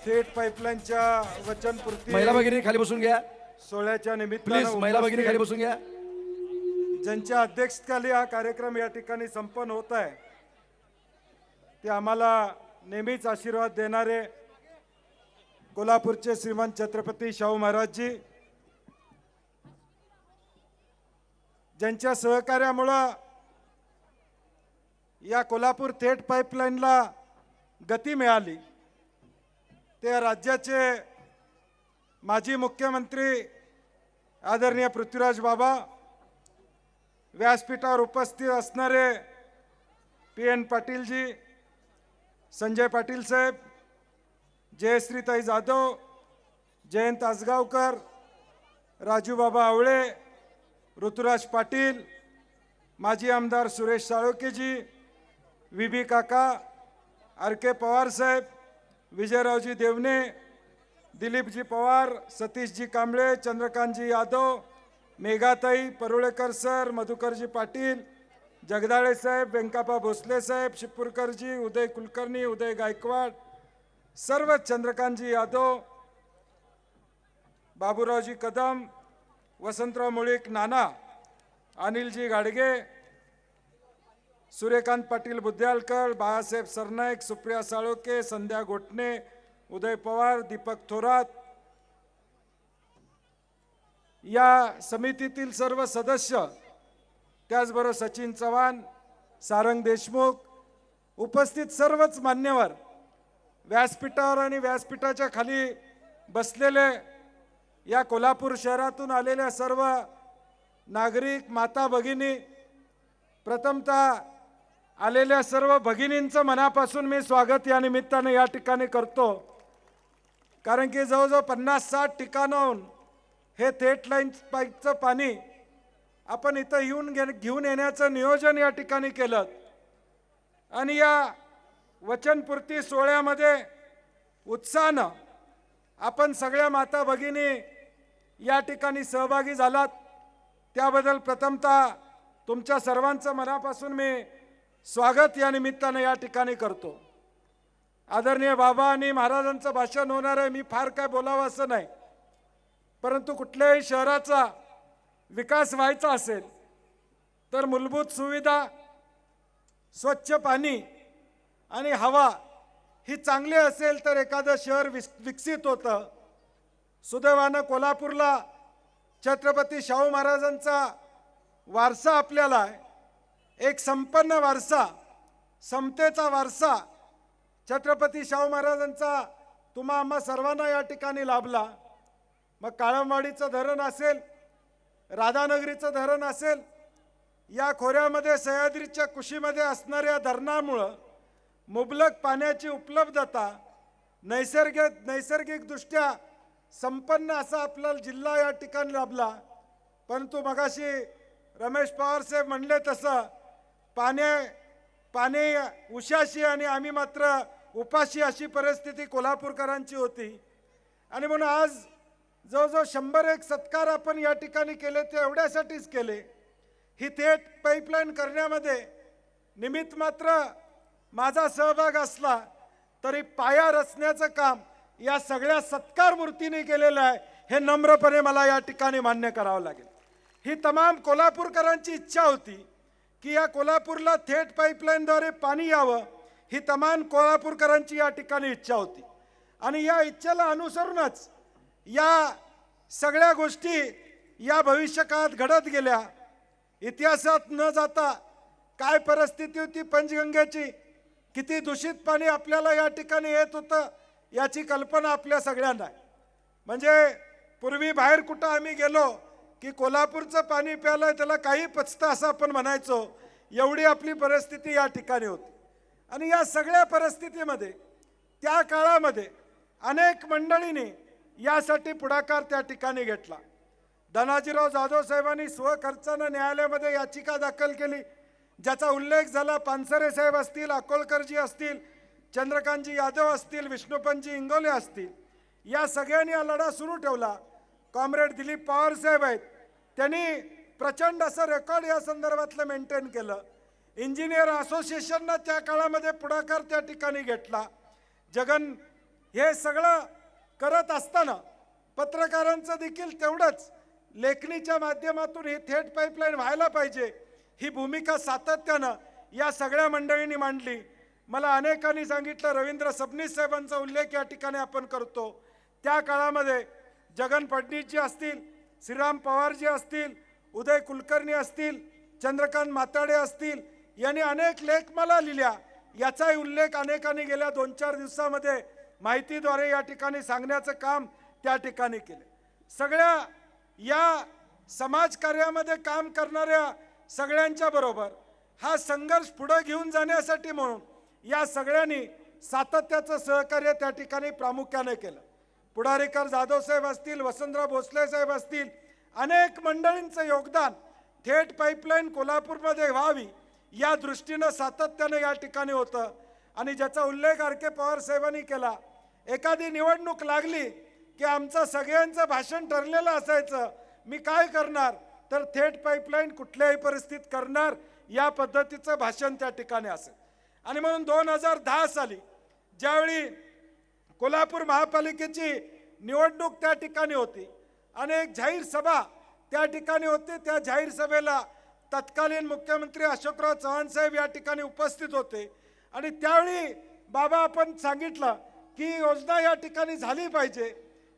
थेट पाईपलाईनच्या वचनपूर्ती महिला भगिनी खाली बसून घ्या सोहळ्याच्या प्लीज. निमित्तानं महिला भगिनी खाली उपस्थित बसून घ्या. ज्यांच्या अध्यक्षतेखाली हा कार्यक्रम या ठिकाणी संपन्न होत आहे ते आम्हाला नेहमीच आशीर्वाद देणारे कोल्हापूरचे श्रीमंत छत्रपती शाहू महाराजजी, ज्यांच्या सहकार्यामुळं या कोल्हापूर थेट पाईपलाईनला गती मिळाली, ते राज्याचे माजी मुख्यमंत्री आदरणीय पृथ्वीराज बाबा, व्यासपीठावर उपस्थित असणारे PN पाटीलजी, संजय पाटील साहेब, जयश्रीताई जाधव, जयंत आसगावकर, राजूबाबा आवळे, ऋतुराज पाटील, माजी आमदार सुरेश साळोखेजी, VB काका, RK पवार साहेब, विजयरावजी देवणे, दिलीपजी पवार, सतीशजी कांबळे, चंद्रकांतजी यादव, मेघाताई, परुळेकर सर, मधुकरजी पाटील, जगदाळे साहेब, व्यंकापा भोसले साहेब, शिपूरकरजी, उदय कुलकर्णी, उदय गायकवाड, सर्व चंद्रकांतजी यादव, बाबूरावजी कदम, वसंतराव मुळीक नाना, अनिलजी गाडगे, सूर्यकांत पाटील बुद्ध्यालकर, बाळासाहेब सरनाईक, सुप्रिया साळोखे, संध्या गोटणे, उदय पवार, दीपक थोरात, या समितीतील सर्व सदस्य, त्याचबरोबर सचिन चव्हाण, सारंग देशमुख, उपस्थित सर्वच मान्यवर, व्यासपीठावर आणि व्यासपीठाच्या खाली बसलेले या कोल्हापूर शहरातून आलेल्या सर्व नागरिक, माता भगिनी, प्रथमतः आलेल्या सर्व भगिनींचं मनापासून मी स्वागत या निमित्ताने या ठिकाणी करतो. कारण की जवळजवळ 50-60 ठिकाणाहून हे थेट लाईन पाईपचं पाणी आपण इथं घेऊन येण्याचं नियोजन या ठिकाणी केलं आणि या वचनपूर्ती सोहळ्यामध्ये उत्साहानं आपण सगळ्या माता भगिनी या ठिकाणी सहभागी झालात. त्याबद्दल प्रथमतः तुमच्या सर्वांचं मनापासून मी स्वागत या निमित्तानं या ठिकाणी करतो. आदरणीय बाबा आणि महाराजांचं भाषण होणार आहे, मी फार काय बोलावं असं नाही, परंतु कुठल्याही शहराचा विकास व्हायचा असेल तर मूलभूत सुविधा, स्वच्छ पाणी आणि हवा ही चांगली असेल तर एखादं शहर विकसित होतं. सुदैवानं कोल्हापूरला छत्रपती शाहू महाराजांचा वारसा आपल्याला आहे, एक संपन्न वारसा, समतेचा वारसा छत्रपती शाहू महाराजांचा तुम्हा आम्हा सर्वांना या ठिकाणी लाभला. मग काळमवाडीचं धरण असेल, राधानगरीचं धरण असेल, या खोऱ्यामध्ये सह्याद्रीच्या कुशीमध्ये असणाऱ्या धरणामुळं मुबलक पाण्याची उपलब्धता, नैसर्गिकदृष्ट्या संपन्न असा आपला जिल्हा या ठिकाणी लाभला. परंतु मगाशी रमेश पवार साहेब म्हणले तसं पाणी उशाशी आणि आम्ही मात्र उपाशी अशी परिस्थिती कोल्हापूरकरांची होती. आणि म्हणून आज जवळजवळ 101 सत्कार आपण या ठिकाणी केले, ते एवढ्यासाठीच केले. ही थेट पाईपलाईन करण्यामध्ये निमित्त मात्र माझा सहभाग असला तरी पाया रचण्याचं काम या सगळ्या सत्कार मूर्तीने केलेलं आहे, हे नम्रपणे मला या ठिकाणी मान्य करावं लागेल. ही तमाम कोल्हापूरकरांची इच्छा होती की या कोल्हापूरला थेट पाईपलाईनद्वारे पाणी यावं, ही तमाम कोल्हापूरकरांची या ठिकाणी इच्छा होती. आणि या इच्छेला अनुसरूनच या सगळ्या गोष्टी या भविष्यकाळात घडत गेल्या. इतिहासात न जाता काय परिस्थिती होती पंचगंगेची, किती दूषित पाणी आपल्याला या ठिकाणी येत होतं याची कल्पना आपल्या सगळ्यांना आहे. म्हणजे पूर्वी बाहेर कुठं आम्ही गेलो की कोल्हापूरचं पाणी प्यायला त्याला काही पचतं असं आपण म्हणायचो, एवढी आपली परिस्थिती या ठिकाणी होती. आणि या सगळ्या परिस्थितीमध्ये त्या काळामध्ये अनेक मंडळींनी यासाठी पुढाकार त्या ठिकाणी घेतला. धनाजीराव जाधव साहेबांनी स्वखर्चानं न्यायालयामध्ये याचिका दाखल केली, ज्याचा उल्लेख झाला. पानसरे साहेब असतील, अकोलकरजी असतील, चंद्रकांतजी यादव असतील, विष्णुपंतजी इंगोले असतील, या सगळ्यांनी हा लढा सुरू ठेवला. कॉम्रेड दिलीप पवार साहेब आहेत, त्यांनी प्रचंड असं रेकॉर्ड या संदर्भातलं मेंटेन केलं. इंजिनियर असोसिएशननं त्या काळामध्ये पुढाकार त्या ठिकाणी घेतला. हे सगळं करत असताना पत्रकारांचं देखील तेवढंच लेखणीच्या माध्यमातून ही थेट पाईपलाईन व्हायला पाहिजे ही भूमिका सातत्यानं या सगळ्या मंडळींनी मांडली. मला अनेकांनी सांगितलं रवींद्र फडणवीस साहेबांचा उल्लेख या ठिकाणी आपण करतो. त्या काळामध्ये जगन फडणवीसजी असतील, श्रीराम पवारजी असतील, उदय कुलकर्णी असतील, चंद्रकांत माताडे असतील, यांनी अनेक लेख मला लिहिल्या. याचाही उल्लेख अनेकांनी गेल्या 2-4 दिवसामध्ये माहितीद्वारे या ठिकाणी सांगण्याचं काम त्या ठिकाणी केलं. सगळ्या या समाजकार्यामध्ये काम करणाऱ्या सगळ्यांच्या बरोबर हा संघर्ष पुढे घेऊन जाण्यासाठी म्हणून या सगळ्यांनी सातत्याचं सहकार्य त्या ठिकाणी प्रामुख्याने केलं. पुढारीकर जाधव साहेब असतील, वसंतराव भोसले साहेब असतील, अनेक मंडळींचं योगदान थेट पाईपलाईन कोल्हापूरमध्ये व्हावी या दृष्टीनं सातत्यानं या ठिकाणी होतं. आणि ज्याचा उल्लेख आर.के. पवार साहेबांनी केला, एखादी निवडणूक लागली की आमचं सगळ्यांचं भाषण ठरलेलं असायचं, मी काय करणार तर थेट पाईपलाईन कुठल्याही परिस्थितीत करणार या पद्धतीचं भाषण त्या ठिकाणी असेल. आणि म्हणून 2010 साली ज्यावेळी कोल्हापूर महापालिकेची निवडणूक त्या ठिकाणी होती, अनेक जाहीर सभा त्या ठिकाणी होते. त्या जाहीर सभेला तत्कालीन मुख्यमंत्री अशोकराव चव्हाण साहेब या ठिकाणी उपस्थित होते. आणि त्यावेळी बाबा आपण सांगितलं की योजना या ठिकाणी झाली पाहिजे.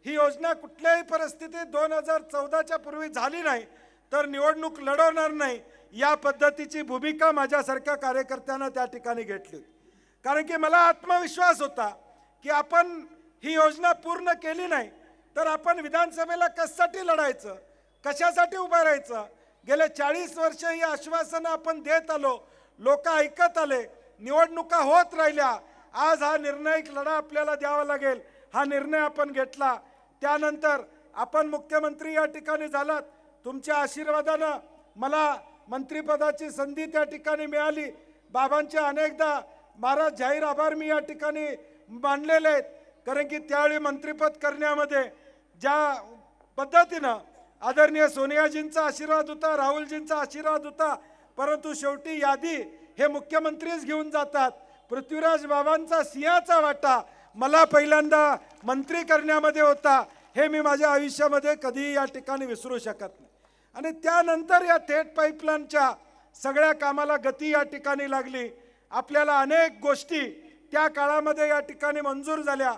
ही योजना कुठल्याही परिस्थितीत 2014च्या पूर्वी झाली नाही तर निवडणूक लढवणार नाही या पद्धतीची भूमिका माझ्यासारख्या कार्यकर्त्यांना त्या ठिकाणी घेतली होती. कारण की मला आत्मविश्वास होता की आपण ही योजना पूर्ण केली नाही तर आपण विधानसभेला कशासाठी लढायचं, कशासाठी उभं राहायचं. गेले 40 वर्ष ही आश्वासनं आपण देत आलो, लोक ऐकत आले, निवडणुका होत राहिल्या. आज हा निर्णायक लढा आपल्याला द्यावा लागेल, हा निर्णय आपण घेतला. त्यानंतर आपण मुख्यमंत्री या ठिकाणी झालात. तुमच्या आशीर्वादानं मला मंत्रिपदाची संधी त्या ठिकाणी मिळाली. बाबांचे अनेकदा महाराज जाहीर आभार मी या ठिकाणी मानलेले आहेत. कारण की त्यावेळी मंत्रिपद करण्यामध्ये ज्या पद्धतीनं आदरणीय सोनियाजींचा आशीर्वाद होता, राहुलजींचा आशीर्वाद होता, परंतु शेवटी यादी हे मुख्यमंत्रीच घेऊन जातात. पृथ्वीराज बाबांचा सिंहाचा वाटा मला पहिल्यांदा मंत्री करण्यामध्ये होता, हे मी माझ्या आयुष्यामध्ये कधीही या ठिकाणी विसरू शकत नाही. आणि त्यानंतर या थेट पाईपलाईनच्या सगळ्या कामाला गती या ठिकाणी लागली. आपल्याला अनेक गोष्टी त्या काळामध्ये या ठिकाणी मंजूर झाल्या.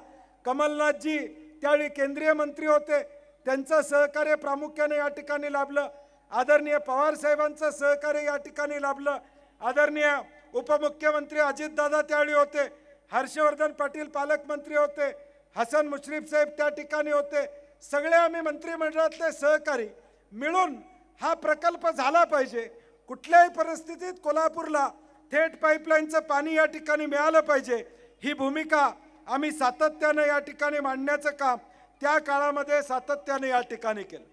कमलनाथजी त्यावेळी केंद्रीय मंत्री होते, त्यांचं सहकार्य प्रामुख्याने या ठिकाणी लाभलं. आदरणीय पवार साहेबांचं सहकार्य या ठिकाणी लाभलं. आदरणीय उपमुख्यमंत्री अजितदादा त्यावेळी होते, हर्षवर्धन पाटील पालकमंत्री होते, हसन मुश्रीफ साहेब त्या ठिकाणी होते. सगळे आम्ही मंत्रिमंडळातले सहकारी मिळून हा प्रकल्प झाला पाहिजे. कुठल्याही परिस्थितीत कोल्हापूरला थेट पाईपलाईनचं पाणी या ठिकाणी मिळालं पाहिजे, ही भूमिका आम्ही सातत्याने या ठिकाणी मांडण्याचं काम त्या काळामध्ये सातत्याने या ठिकाणी केलं.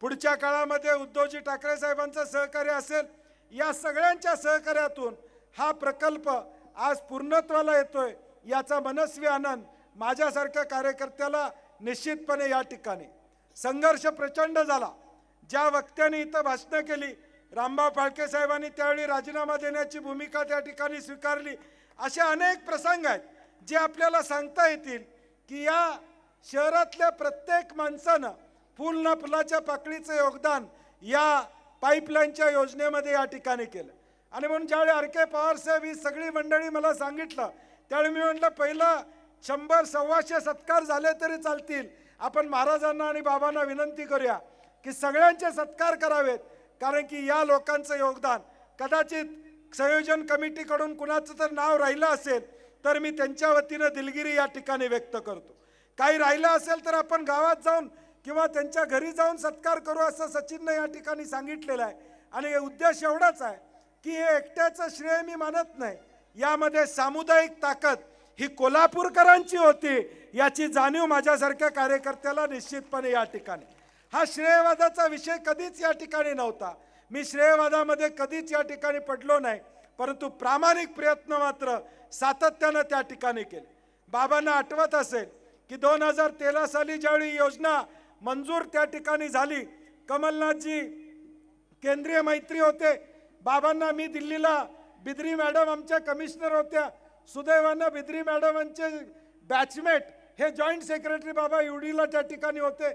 पुढच्या काळामध्ये उद्धवजी ठाकरे साहेबांचं सहकार्य असेल, या सगळ्यांच्या सहकार्यातून हा प्रकल्प आज पूर्णत्वाला येतोय याचा मनस्वी आनंद माझ्यासारख्या कार्यकर्त्याला निश्चितपणे या ठिकाणी. संघर्ष प्रचंड झाला. ज्या वक्त्यांनी इथं भाषणं केली, रामभाऊ फाळके साहेबांनी त्यावेळी राजीनामा देण्याची भूमिका त्या ठिकाणी स्वीकारली. असे अनेक प्रसंग आहेत जे आपल्याला सांगता येतील की या शहरातल्या प्रत्येक माणसानं फुल ना फुलाच्या पाकळीचं योगदान या पाईपलाईनच्या योजनेमध्ये या ठिकाणी केलं. आणि म्हणून ज्यावेळी आर.के. पवार साहेब ही सगळी मंडळी मला सांगितलं, त्यावेळी मी म्हटलं पहिला 100-125 सत्कार झाले तरी चालतील. आपण महाराजांना आणि बाबांना विनंती करूया की सगळ्यांचे सत्कार करावेत. कारण की या लोकांचं योगदान कदाचित संयोजन कमिटीकडून कुणाचं तर नाव राहिलं असेल तर मी त्यांच्या वतीनं दिलगिरी या ठिकाणी व्यक्त करतो. काही राहिलं असेल तर आपण गावात जाऊन किंवा त्यांच्या घरी जाऊन सत्कार करू असं सचिनने या ठिकाणी सांगितलेलं आहे. आणि उद्देश एवढाच आहे की हे एकट्याचं श्रेय मी मानत नाही, यामध्ये सामुदायिक ताकद ही कोल्हापूरकरांची होती याची जाणीव माझ्यासारख्या कार्यकर्त्याला निश्चितपणे या ठिकाणी. हा श्रेयवादाचा विषय कधीच या ठिकाणी नव्हता. मी श्रेयवादामध्ये कधीच या ठिकाणी पडलो नाही, परंतु प्रामाणिक प्रयत्न मात्र सातत्यानं त्या ठिकाणी केले. बाबांना आठवत असेल की 2013 साली ज्यावेळी योजना मंजूर त्या ठिकाणी झाली, कमलनाथजी केंद्रीय मंत्री होते. बाबांना मी दिल्लीला बिद्री मॅडम आमच्या कमिशनर होत्या. सुदैवानं बिद्री मॅडमांचे बॅचमेट हे जॉईंट सेक्रेटरी बाबा युडीला त्या ठिकाणी होते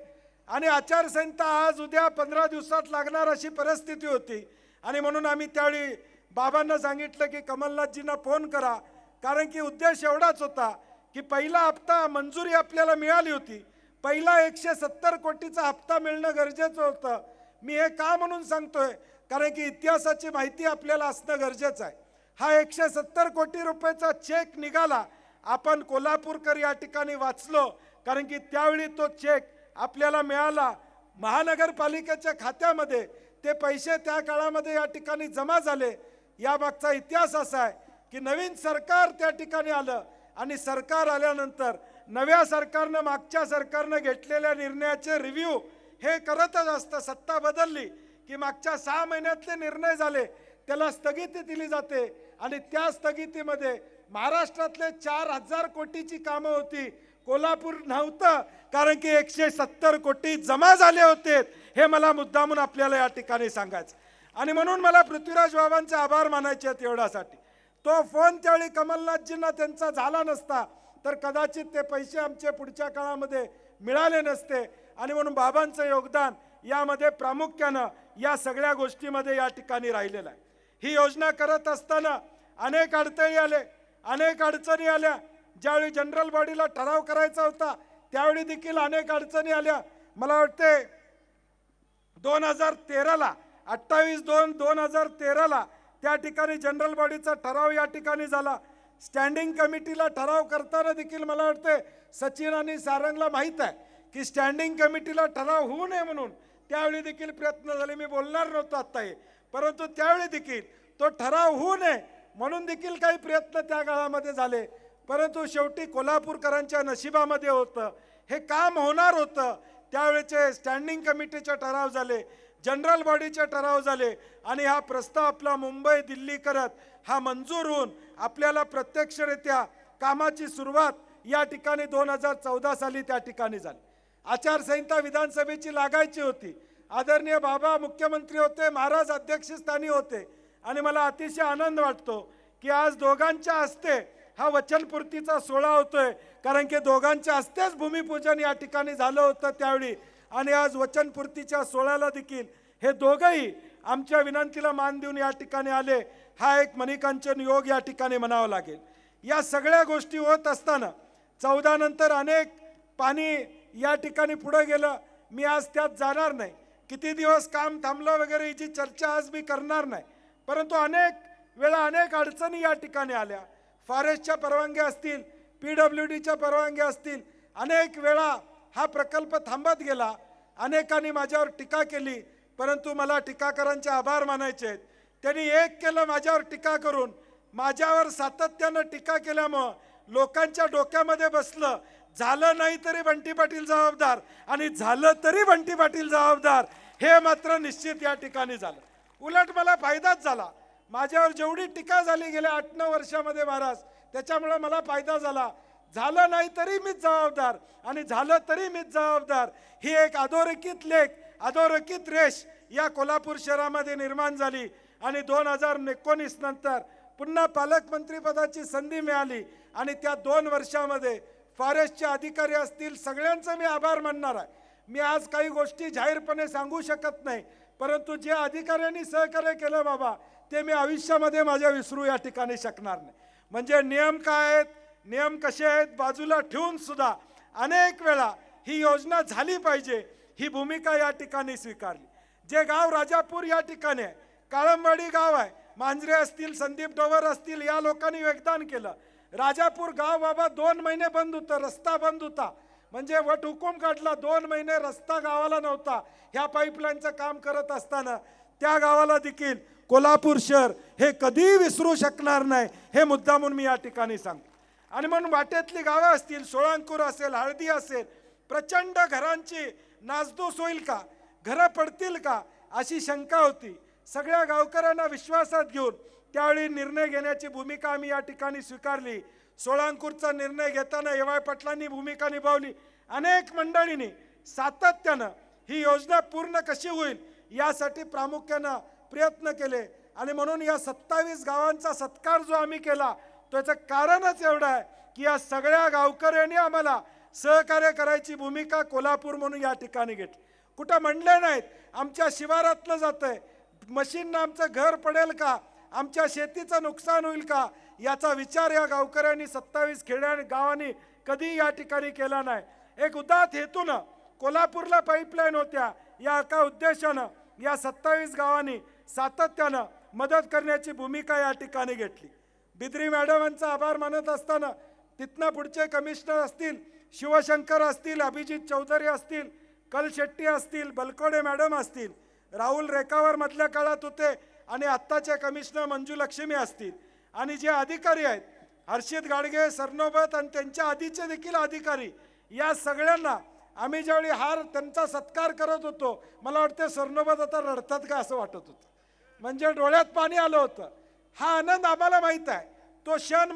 आणि आचारसंहिता आज उद्या 15 दिवसात लागणार अशी परिस्थिती होती आणि म्हणून आम्ही त्यावेळी बाबांना सांगितलं की कमलनाथजींना फोन करा, कारण की उद्देश एवढाच होता की पहिला हप्ता मंजुरी आपल्याला मिळाली होती, पहिला 170 कोटीचा हप्ता मिळणं गरजेचं होतं. मी हे का म्हणून सांगतोय, कारण की इतिहासाची माहिती आपल्याला असणं गरजेचं आहे. हा 170 कोटी रुपयाचा चेक निघाला, आपण कोल्हापूरकर या ठिकाणी वाचलो, कारण की त्यावेळी तो चेक आपल्याला मिळाला महानगरपालिकेच्या खात्यामध्ये. ते पैसे त्या काळामध्ये या ठिकाणी जमा झाले. या मागचा इतिहास असा आहे की नवीन सरकार त्या ठिकाणी आलं आणि सरकार आल्यानंतर नव्या सरकारनं मागच्या सरकारनं घेतलेल्या निर्णयाचे रिव्ह्यू हे करतच असतं. सत्ता बदलली की मागच्या 6 महिन्यातले निर्णय झाले त्याला स्थगिती दिली जाते आणि त्या स्थगितीमध्ये महाराष्ट्रातले 4000 कोटीची कामं होती, कोल्हापूर नव्हतं, कारण की 170 कोटी जमा झाले होते. हे मला मुद्दामून आपल्याला या ठिकाणी सांगायचं आणि म्हणून मला पृथ्वीराज बाबांचे आभार मानायचे आहेत एवढ्यासाठी. तो फोन त्यावेळी कमलनाथजींना त्यांचा झाला नसता तर कदाचित ते पैसे आमचे पुढच्या काळामध्ये मिळाले नसते आणि म्हणून बाबांचं योगदान यामध्ये प्रामुख्यानं या सगळ्या गोष्टीमध्ये या ठिकाणी राहिलेलं आहे. ही योजना करत असताना अनेक अडथळे आले, अनेक अडचणी आल्या. ज्यावेळी जनरल बॉडीला ठराव करायचा होता त्यावेळी देखील अनेक अडचणी आल्या. मला वाटते 2013ला 28/2/2013ला त्या ठिकाणी जनरल बॉडीचा ठराव या ठिकाणी झाला. स्टँडिंग कमिटीला ठराव करताना देखील मला वाटते सचिन आणि सारंगला माहीत आहे की स्टँडिंग कमिटीला ठराव होऊ नये म्हणून त्यावेळी देखील प्रयत्न झाले. मी बोलणार नव्हतो आत्ता हे, परंतु त्यावेळी देखील तो ठराव होऊ नये म्हणून देखील काही प्रयत्न त्या काळामध्ये झाले. परंतु शेवटी कोल्हापूरकरांच्या नशिबामध्ये होतं, हे काम होणार होतं. त्यावेळेचे स्टँडिंग कमिटीचे ठराव झाले, जनरल बॉडीचे ठराव झाले आणि हा प्रस्ताव आपला मुंबई दिल्ली करत हा मंजूर होऊन आपल्याला प्रत्यक्षरित्या कामाची सुरुवात या ठिकाणी 2014 साली त्या ठिकाणी झाली. आचारसंहिता विधानसभेची लागायची होती. आदरणीय बाबा मुख्यमंत्री होते, महाराज अध्यक्षस्थानी होते आणि मला अतिशय आनंद वाटतो की आज दोघांच्या हस्ते हा वचनपूर्तीचा सोहळा होतोय, कारण की दोघांच्या हस्तेच भूमिपूजन या ठिकाणी झालं होतं त्यावेळी आणि आज वचनपूर्तीच्या सोहळ्याला देखील हे दोघंही आमच्या विनंतीला मान देऊन या ठिकाणी आले. हा एक मणिकांचन योग या ठिकाणी म्हणावं लागेल. या सगळ्या गोष्टी होत असताना 14 नंतर अनेक पाणी या ठिकाणी पुढे गेलं. मी आज त्यात जाणार नाही, किती दिवस काम थांबलं वगैरे याची चर्चा आज मी करणार नाही. परंतु अनेक वेळा अनेक अडचणी या ठिकाणी आल्या. फॉरेस्टच्या परवानग्या असतील, PWDच्या परवानग्या असतील, अनेक वेळा हा प्रकल्प थांबत गेला. अनेकांनी माझ्यावर टीका केली, परंतु मला टीकाकारांचे आभार मानायचे आहेत. त्यांनी एक केलं माझ्यावर टीका करून, माझ्यावर सातत्यानं टीका केल्यामुळं लोकांच्या डोक्यामध्ये बसलं, झालं नाही तरी बंटी पाटील जबाबदार आणि झालं तरी बंटी पाटील जबाबदार. हे मात्र निश्चित या ठिकाणी झालं. उलट मला फायदाच झाला. माझ्यावर जेवढी टीका झाली गेल्या 8-9 वर्षामध्ये महाराज, त्याच्यामुळे मला फायदा झाला. झालं नाही तरी मीच जबाबदार आणि झालं तरी मीच जबाबदार. ही एक अधोरेखित लेख, अधोरेखित रेष या कोल्हापूर शहरामध्ये निर्माण झाली आणि 2019 नंतर पुन्हा पालकमंत्री पदाची संधी मिळाली आणि त्या 2 वर्षामध्ये फॉरेस्टचे अधिकारी असतील सगळ्यांचं मी आभार मानणार आहे. मी आज काही गोष्टी जाहीरपणे सांगू शकत नाही, परंतु जे अधिकाऱ्यांनी सहकार्य केलं बाबा ते मी आयुष्यामध्ये माझ्या विसरू या ठिकाणी शकणार नाही. म्हणजे नियम काय आहेत, नियम कसे आहेत बाजूला ठेवून सुद्धा अनेक वेळा ही योजना झाली पाहिजे ही भूमिका या ठिकाणी स्वीकारली. जे गाव राजापूर या ठिकाणी आहे, काळंबवाडी गाव आहे, मांजरे असतील, संदीप डोवर असतील, या लोकांनी योगदान केलं. राजापूर गाव बाबा 2 महिने बंद होतं, रस्ता बंद होता. म्हणजे वट हुकूम काढला, 2 महिने रस्ता गावाला नव्हता. ह्या पाईपलाईनचं काम करत असताना त्या गावाला देखील कोल्हापूर शहर हे कधी विसरू शकणार नाही, हे मुद्दामून मी या ठिकाणी सांगतो. आणि म्हणून वाटेतली गावं असतील, सोळांकूर असेल, हळदी असेल, प्रचंड घरांची नासधूस होईल का, घरं पडतील का अशी शंका होती. सगळ्या गावकऱ्यांना विश्वासात घेऊन त्यावेळी निर्णय घेण्याची भूमिका आम्ही या ठिकाणी स्वीकारली. सोळांकूरचा निर्णय घेताना एवाय पाटलांनी भूमिका निभावली. अनेक मंडळींनी सातत्यानं ही योजना पूर्ण कशी होईल यासाठी प्रामुख्यानं प्रयत्न केले आणि म्हणून या 27 गावांचा सत्कार जो आम्ही केला त्याचं कारणच एवढं आहे की या सगळ्या गावकऱ्यांनी आम्हाला सहकार्य करायची भूमिका कोल्हापूर म्हणून या ठिकाणी घेतली. कुठं म्हणले नाहीत आमच्या शिवारातलं जातंय, मशीननं आमचं घर पडेल का, आमच्या शेतीचं नुकसान होईल का, याचा विचार या गावकऱ्यांनी 27 खेड्या गावांनी कधी या ठिकाणी केला नाही. एक उदात्त हेतूनं कोल्हापूरला पाईपलाईन होत्या या एका उद्देशानं या 27 गावांनी सातत्यानं मदत करण्याची भूमिका या ठिकाणी घेतली. बिद्री मॅडमांचा आभार मानत असताना तिथनं पुढचे कमिशनर असतील, शिवशंकर असतील, अभिजित चौधरी असतील, कल शेट्टी असतील, बलकोडे मॅडम असतील, राहुल रेखावर मधल्या काळात होते आणि आत्ताचे कमिशनर मंजू लक्ष्मी असतील, आणि जे अधिकारी आहेत हर्षित गाडगे, सरनोबत आणि त्यांच्या आधीचे देखील अधिकारी, या सगळ्यांना आम्ही ज्यावेळी त्यांचा सत्कार करत होतो, मला वाटतं सरनोबत आता रडतात का असं वाटत होतं. म्हणजे डोळ्यात पाणी आलं होतं. हा आनंद आम्हाला माहीत आहे. तो क्षण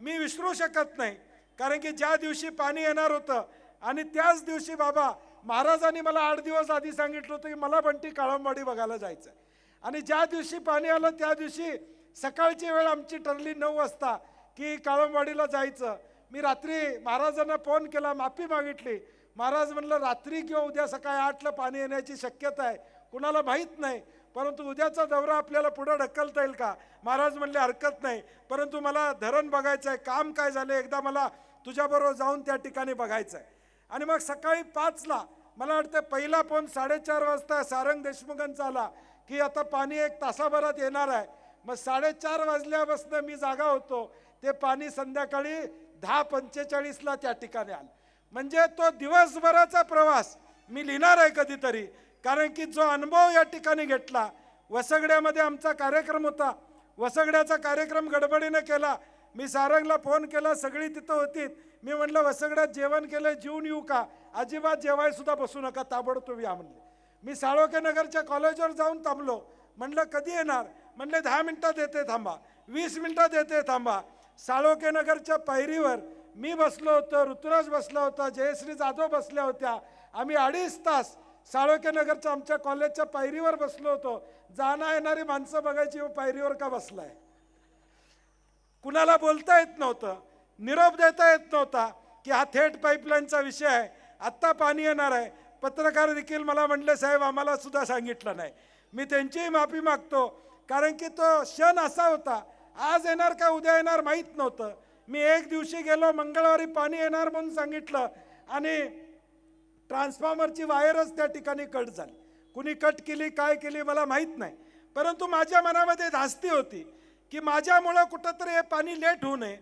मी विसरू शकत नाही. कारण की ज्या दिवशी पाणी येणार होतं आणि त्याच दिवशी बाबा महाराजांनी मला 8 दिवस आधी सांगितलं होतं की मला बंटी काळंबवाडी बघायला जायचं आहे. आणि ज्या दिवशी पाणी आलं त्या दिवशी सकाळची वेळ आमची ठरली 9 वाजता की काळंबवाडीला जायचं. मी रात्री महाराजांना फोन केला, माफी मागितली. महाराज म्हणलं रात्री किंवा उद्या सकाळी 8ला पाणी येण्याची शक्यता आहे, कुणाला माहीत नाही, परंतु उद्याचा दौरा आपल्याला पुढे ढकलता येईल का. महाराज म्हणले हरकत नाही, परंतु मला धरण बघायचं आहे, काम काय झालं एकदा मला तुझ्याबरोबर जाऊन त्या ठिकाणी बघायचं आहे. आणि मग सकाळी 5ला मला वाटतं पहिला फोन 4:30 वाजता सारंग देशमुखांचा आला की आता पाणी 1 तासाभरात येणार आहे. मग 4:30 वाजल्यापासून मी जागा होतो, ते पाणी संध्याकाळी 10:45ला त्या ठिकाणी आलं. म्हणजे तो दिवसभराचा प्रवास मी लिहिणार आहे कधीतरी. कारण की जो अनुभव या ठिकाणी घेतला, वसगड्यामध्ये आमचा कार्यक्रम होता, वसगड्याचा कार्यक्रम गडबडीनं केला. मी सारंगला फोन केला, सगळी तिथं होती. मी म्हणलं वसगड्यात जेवण केलं, जेवून येऊ का. अजिबात जेवाय सुद्धा बसू नका, ताबडतोब या म्हणले. मी साळोखे नगरच्या कॉलेजवर जाऊन थांबलो. म्हणलं कधी येणार. म्हणले 10 मिनिटात येते थांबा, 20 मिनिटात येते थांबा. साळोखे नगरच्या पायरीवर मी बसलो होतो, ऋतुराज बसला होता, जयश्री जाधव बसल्या होत्या. आम्ही 2.5 तास साळोखे नगरच्या आमच्या कॉलेजच्या पायरीवर बसलो होतो. जाणं येणारी माणसं बघायची, पायरीवर का बसलाय. कुणाला बोलता येत नव्हतं, निरोप देता येत नव्हता की हा थेट पाईपलाईनचा विषय आहे, आत्ता पाणी येणार आहे. पत्रकार देखील मला म्हणले साहेब आम्हाला सुद्धा सांगितलं नाही. मी त्यांचीही माफी मागतो, कारण की तो क्षण असा होता, आज येणार का उद्या येणार माहीत नव्हतं. मी एक दिवशी गेलो, मंगळवारी पाणी येणार म्हणून सांगितलं आणि ट्रान्सफॉर्मरची वायरच त्या ठिकाणी कट झाली. कुणी कट केली काय केली मला माहीत नाही, परंतु माझ्या मनामध्ये धास्ती होती की माझ्यामुळं कुठंतरी हे पाणी लेट होऊ नये.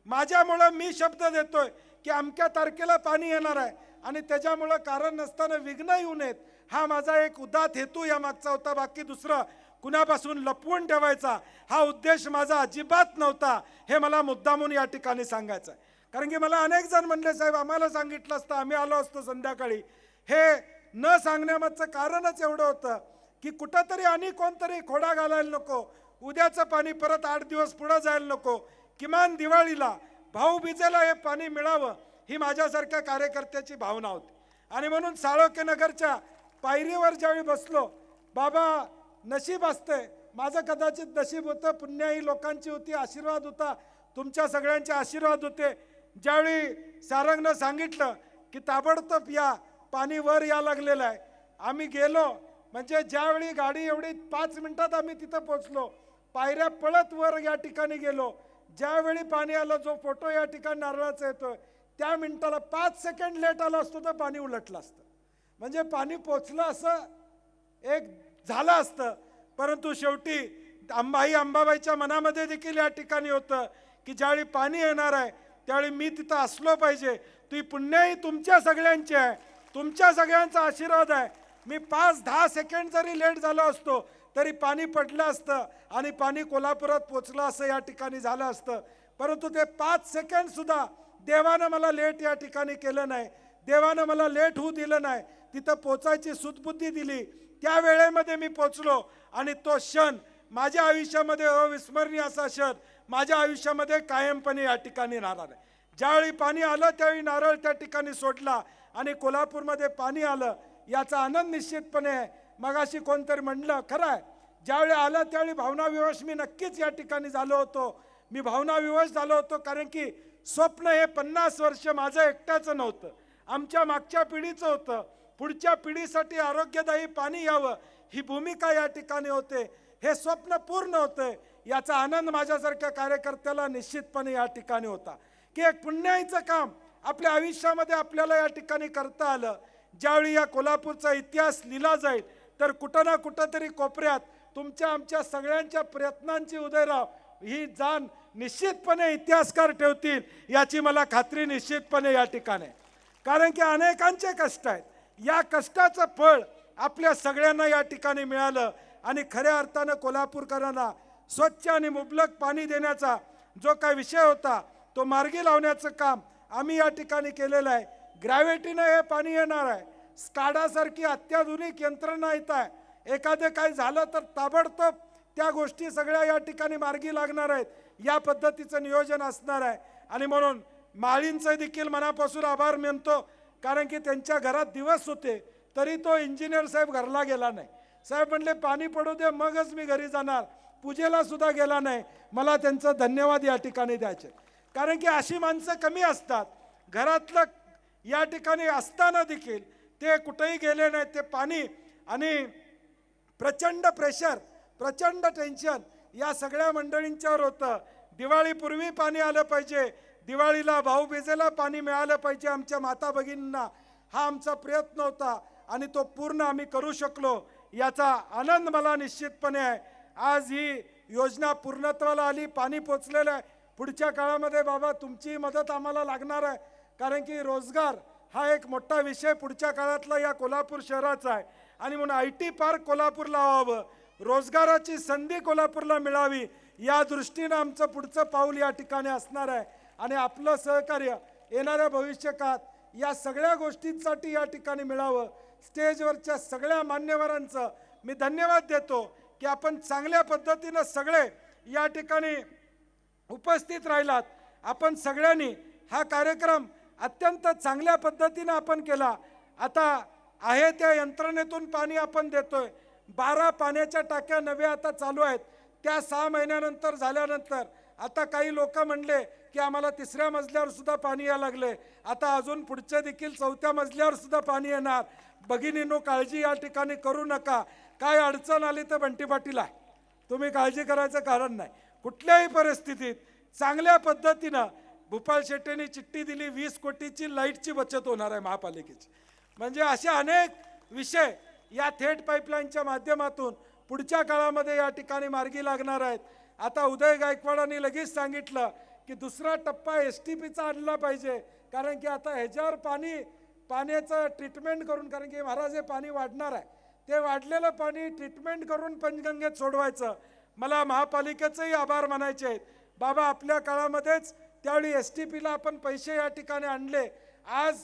माझ्यामुळं मी शब्द देतोय की अमक्या तारखेला पाणी येणार आहे आणि त्याच्यामुळं कारण नसताना विघ्न येऊ नयेत. हा माझा एक उदात्त हेतू या मागचा होता. बाकी दुसरं कुणापासून लपवून ठेवायचा हा उद्देश माझा अजिबात नव्हता, हे मला मुद्दामून या ठिकाणी सांगायचं आहे. कारण की मला अनेक जण म्हणले साहेब आम्हाला सांगितलं असतं आम्ही आलो असतो संध्याकाळी. हे न सांगण्यामागचं कारणच एवढं होतं की कुठंतरी आणि कोणतरी खोडा घालायला नको, उद्याचं पाणी परत 8 दिवस पुढं जायला नको, किमान दिवाळीला भाऊबीजेला हे पाणी मिळावं ही माझ्यासारख्या कार्यकर्त्याची भावना होती. आणि म्हणून साळोखे नगरच्या पायरीवर ज्यावेळी बसलो, बाबा नशीब असतंय, माझं कदाचित नशीब होतं, पुण्याही लोकांची होती, आशीर्वाद होता, तुमच्या सगळ्यांचे आशीर्वाद होते. ज्यावेळी सारंगनं सांगितलं की ताबडतोब या पाणी वर या लागलेलं आहे, आम्ही गेलो. म्हणजे ज्यावेळी गाडी एवढी 5 मिनिटात आम्ही तिथं पोचलो, पायऱ्या पळत वर या ठिकाणी गेलो. ज्यावेळी पाणी आलं, जो फोटो या ठिकाणी नारळाचा येतोय, त्या मिनिटाला 5 सेकंड लेट आलं असतं तर पाणी उलटलं असतं. म्हणजे पाणी पोचलं असं एक झालं असतं. परंतु शेवटी अंबाबाईच्या मनामध्ये देखील या ठिकाणी होतं की ज्यावेळी पाणी येणार आहे त्यावेळी मी तिथं असलो पाहिजे. ती पुण्याही तुमच्या सगळ्यांची आहे, तुमच्या सगळ्यांचा आशीर्वाद आहे. मी 5-10 सेकंड जरी लेट झालो असतो तरी पाणी पडलं असतं आणि पाणी कोल्हापुरात पोचलं असं या ठिकाणी झालं असतं. परंतु ते 5 सेकंड सुद्धा देवानं मला लेट या ठिकाणी केलं नाही, देवानं मला लेट होऊ दिलं नाही, तिथं पोचायची सुदबुद्धी दिली. त्या वेळेमध्ये मी पोचलो आणि तो क्षण माझ्या आयुष्यामध्ये अविस्मरणीय असा क्षण माझ्या आयुष्यामध्ये कायमपणे या ठिकाणी राहणार आहे. ज्यावेळी पाणी आलं त्यावेळी नारळ त्या ठिकाणी सोडला आणि कोल्हापूरमध्ये पाणी आलं याचा आनंद निश्चितपणे आहे. मगाशी कोणतरी म्हणलं खरं आहे, ज्यावेळी आलं त्यावेळी भावनाविवश मी नक्कीच या ठिकाणी झालो होतो. मी भावनाविवश झालो होतो कारण की स्वप्न हे 50 वर्ष माझं एकट्याचं नव्हतं, आमच्या मागच्या पिढीचं होतं. पुढच्या पिढीसाठी आरोग्यदायी पाणी यावं ही भूमिका या ठिकाणी होते. हे स्वप्न पूर्ण होते याचा आनंद माझ्यासारख्या कार्यकर्त्याला निश्चितपणे या ठिकाणी होता की एक पुण्याईचं काम आपल्या आयुष्यामध्ये आपल्याला या ठिकाणी करता आलं. ज्यावेळी या कोल्हापूरचा इतिहास लिहिला जाईल तर कुठं ना कुठं तरी कोपऱ्यात तुमच्या आमच्या सगळ्यांच्या प्रयत्नांची उदयराव ही जाण निश्चितपणे इतिहासकार ठेवतील याची मला खात्री निश्चितपणे या ठिकाणी. कारण की अनेकांचे कष्ट आहेत, या कष्टाचं फळ आपल्या सगळ्यांना या ठिकाणी मिळालं आणि खऱ्या अर्थानं कोल्हापूरकरांना स्वच्छ आणि मुबलक पाणी देण्याचा जो काही विषय होता तो मार्गी लावण्याचं काम आम्ही या ठिकाणी केलेलं आहे. ग्रॅव्हिटीनं हे पाणी येणार आहे. स्काडासारखी अत्याधुनिक यंत्रणा येत आहे. एखादं काही झालं तर ताबडतोब त्या गोष्टी सगळ्या या ठिकाणी मार्गी लागणार आहेत. या पद्धतीचं नियोजन असणार आहे आणि म्हणून माळींचे देखील मनापासून आभार मानतो. कारण की त्यांच्या घरात दिवस होते तरी तो इंजिनियर साहेब घरला गेला नाही. साहेब म्हणले पाणी पडू दे मगच मी घरी जाणार, पूजेला सुद्धा गेला नाही. मला त्यांचं धन्यवाद या ठिकाणी द्यायचे. कारण की अशी माणसं कमी असतात. घरातलं या ठिकाणी असताना देखील ते कुठेही गेले नाही. ते पाणी आणि प्रचंड प्रेशर, प्रचंड टेन्शन या सगळ्या मंडळींच्यावर होतं. दिवाळीपूर्वी पाणी आलं पाहिजे, दिवाळीला भाऊबीजेला पाणी मिळालं पाहिजे आमच्या माता भगिनींना, हा आमचा प्रयत्न होता आणि तो पूर्ण आम्ही करू शकलो याचा आनंद मला निश्चितपणे आहे. आज ही योजना पूर्णत्वाला आली, पाणी पोचलेलं आहे. पुढच्या काळामध्ये बाबा तुमची मदत आम्हाला लागणार आहे. कारण की रोजगार हा एक मोठा विषय पुढच्या काळातला या कोल्हापूर शहराचा आहे आणि म्हणून IT पार्क कोल्हापूरला व्हावं, रोजगाराची संधी कोल्हापूरला मिळावी या दृष्टीनं आमचं पुढचं पाऊल या ठिकाणी असणार आहे. आणि आपलं सहकार्य येणाऱ्या भविष्यकाळात या सगळ्या गोष्टींसाठी या ठिकाणी मिळावं. स्टेजवरच्या सगळ्या मान्यवरांचं मी धन्यवाद देतो की आपण चांगल्या पद्धतीनं सगळे या ठिकाणी उपस्थित राहिलात. आपण सगळ्यांनी हा कार्यक्रम अत्यंत चांगल्या पद्धतीनं आपण केला. आता आहे त्या यंत्रणेतून पाणी आपण देतोय. 12 पाण्याच्या टाक्या नव्या आता चालू आहेत. त्या 6 महिन्यानंतर झाल्यानंतर आता काही लोक म्हणले की आम्हाला 3ऱ्या मजल्यावर सुद्धा पाणी यायला लागले. आता अजून पुढचे देखील 4थ्या मजल्यावर सुद्धा पाणी येणार. भगिनींनो काळजी या ठिकाणी करू नका. काय अडचण आली तर बंटी पाटील आहे, तुम्ही काळजी करायचं कारण नाही. कुठल्याही परिस्थितीत चांगल्या पद्धतीनं भूपाल शेट्टींनी चिठ्ठी दिली, 20 कोटीची लाईटची बचत होणार आहे महापालिकेची. म्हणजे असे अनेक विषय या थेट पाईपलाईनच्या माध्यमातून पुढच्या काळामध्ये या ठिकाणी मार्गी लागणार आहेत. आता उदय गायकवाडांनी लगेच सांगितलं की दुसरा टप्पा STPचा आणला पाहिजे. कारण की आता ह्याच्यावर पाण्याचं ट्रीटमेंट करून, कारण की महाराज हे पाणी वाढणार आहे, ते वाढलेलं पाणी ट्रीटमेंट करून पंचगंगेत सोडवायचं. मला महापालिकेचेही आभार मानायचे आहेत. बाबा आपल्या काळामध्येच त्यावेळी STPला आपण पैसे या ठिकाणी आणले. आज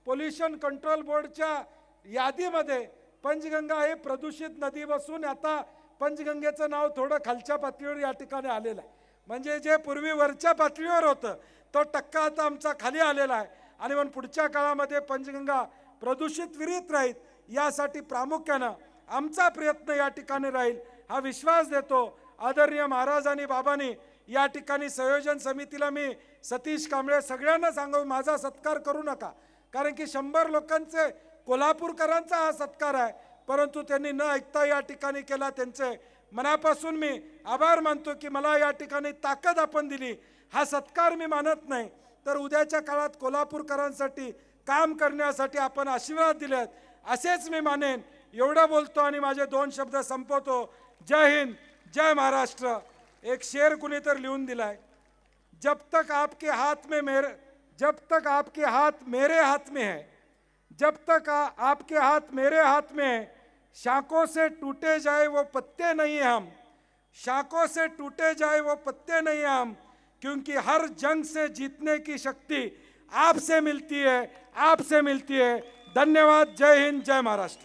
पोल्युशन कंट्रोल बोर्डच्या यादीमध्ये पंचगंगा हे प्रदूषित नदी बसून आता पंचगंगेचं नाव थोडं खालच्या पातळीवर या ठिकाणी आलेलं आहे. म्हणजे जे पूर्वी वरच्या पातळीवर होतं तो टक्का आता आमचा खाली आलेला आहे. आणि म्हणून पुढच्या काळामध्ये पंचगंगा प्रदूषित विरहित राहील यासाठी प्रामुख्यानं आमचा प्रयत्न या ठिकाणी राहील हा विश्वास देतो. आदरणीय महाराज आणि बाबांनी या ठिकाणी संयोजन समितीला मी सतीश कांबळे सगळ्यांना सांगू माझा सत्कार करू नका. कारण की 100 लोकांचे कोल्हापूरकरांचा हा सत्कार आहे, परंतु त्यांनी न ऐकता या ठिकाणी केला. त्यांचे मनापासून मी आभार मानतो की मला या ठिकाणी ताकद आपण दिली. हा सत्कार मी मानत नाही तर उद्याच्या काळात कोल्हापूरकरांसाठी काम करण्यासाठी आपण आशीर्वाद दिलेत असेच मी मानेन. एवढं बोलतो आणि माझे 2 शब्द संपवतो. जय हिंद, जय महाराष्ट्र. एक शेर कुणी तर लिहून दिलाय, जब तक आपके हाथ में मेरे हाथ मेरे हाथ में है, जब तक आपके हाथ मेरे हाथ में है, शाखों से टूटे जाए वो पत्ते नहीं हम, शाखों से टूटे जाए वो पत्ते नहीं हम, क्योंकि हर जंग से जीतने की शक्ति आपसे मिलती है, आपसे मिलती है. धन्यवाद. जय हिंद, जय महाराष्ट्र.